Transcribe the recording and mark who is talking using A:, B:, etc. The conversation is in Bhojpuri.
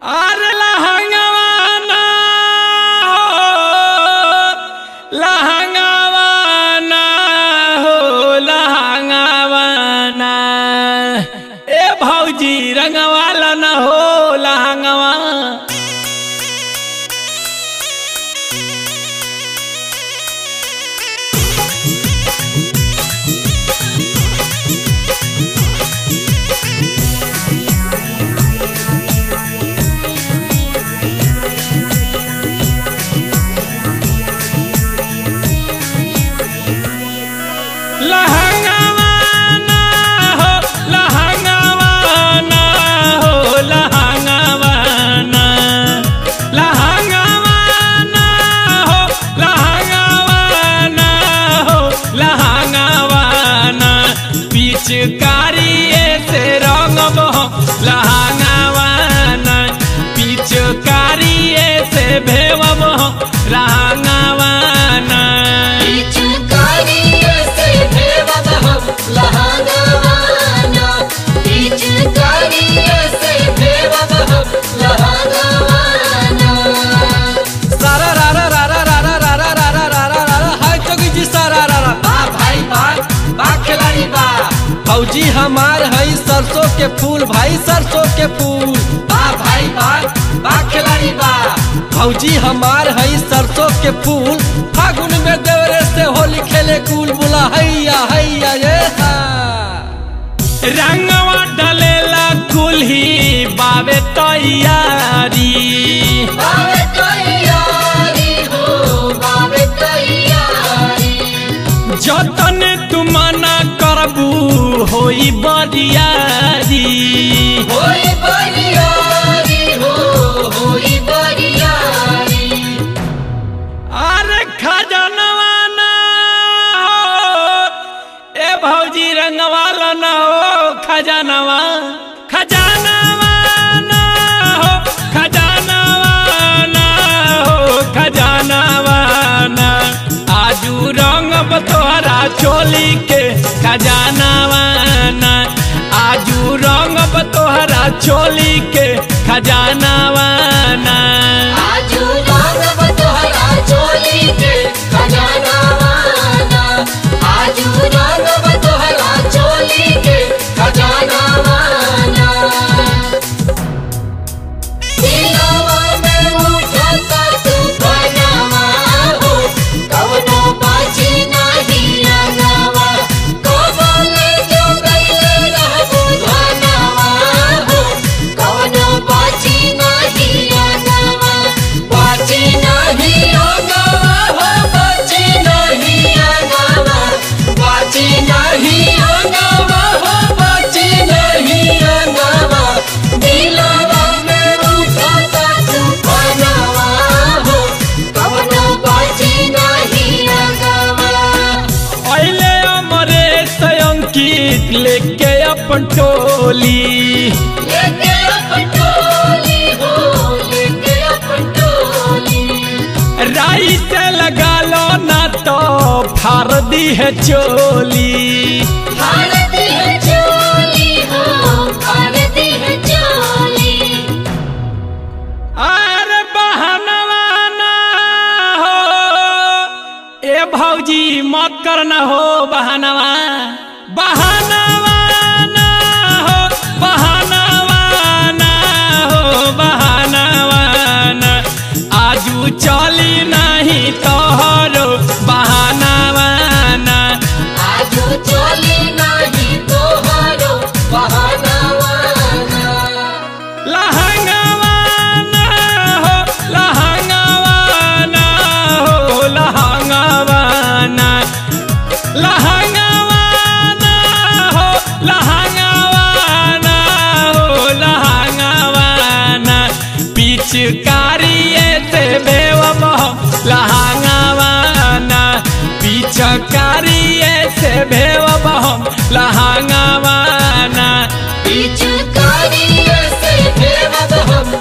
A: अरे लहंगवाना लहंगवाना हो लहंगवाना ए भौजी रंगवाला न हो लहंगवा। लहंगवाना हो लहंगवाना हो लहंगवाना लहंगवाना हो लहंगवाना हो लहंगवाना पिचकारी से रंगबो लहंगवाना पिचकारी से भेवबो लहंगवाना
B: लहंगवाना पिचकारी से भेवब हम लहंगवाना।
A: सारा रा रा रा रा रा रा रा रा रा रा रा रा रा हाय जोगी जी सारा रा रा बा भाई बा खिलाड़ी बा। फौजी हमार हई सरसों के फूल भाई सरसों के फूल बा भाई बा खिलाड़ी बा। फौजी हमार हई सरसों के फूल फागुन में देवरे से होली खेले कुल बुला हैया हैया ये रंगवा डलेला कुल्ही बावे तैयारी
B: बावे तैयारी हो बावे तैयारी।
A: जतन तुम ना करबू होई बरियारी
B: होई बरियारी हो होई बरियारी।
A: अरे खजनवाना हो ए भौजी रंगवाला न हो खजानवा खजानवाना हो खजानवाना हो खजानवाना आजू रंग बतोहरा चोली के खजानवाना आजू रंग बतोहरा चोली के खजानवाना
B: आजू रंग बतोहरा चोली के खजानवाना आजू रंग बतोहरा चोली के खजानवाना। दिलवा में उठता तूफानवा हो कवनो बाजी नाही रंगवा कबले जो गइले रहबू धनवा हो कवनो बाजी नाही रंगवा बाजी नाही रंगवा हो बाजी नाही रंगवा बाजी नाही रंगवा हो बाजी नाही रंगवा। दिलवा में उठता तूफानवा हो कवनो बाजी नाही रंगवा।
A: अइले अमरे अंकित लेके अपन टोली
B: लेके अपन टोली हो लेके अपन टोली।
A: राई से लगा लो ना तो फाड़ दी है चोली
B: भारती है चोली हो भारती है चोली।
A: अरे बहनवाना हो ए भौजी मत करना हो बहनवा बहनवाना हो बहनवाना हो बहनवाना आजू चली नहीं तोहरो बहनवाना
B: आजू चोली नाही तोहरो बहनवाना।
A: लहंगवाना हो लहंगवाना हो लहंगवाना लहंगवाना हो लहंगवाना हो लहंगवाना पिचकारी से बेवब लहंगवाना पिचकारी से भेवब लहंगवाना
B: पिचकारी से भेवब हम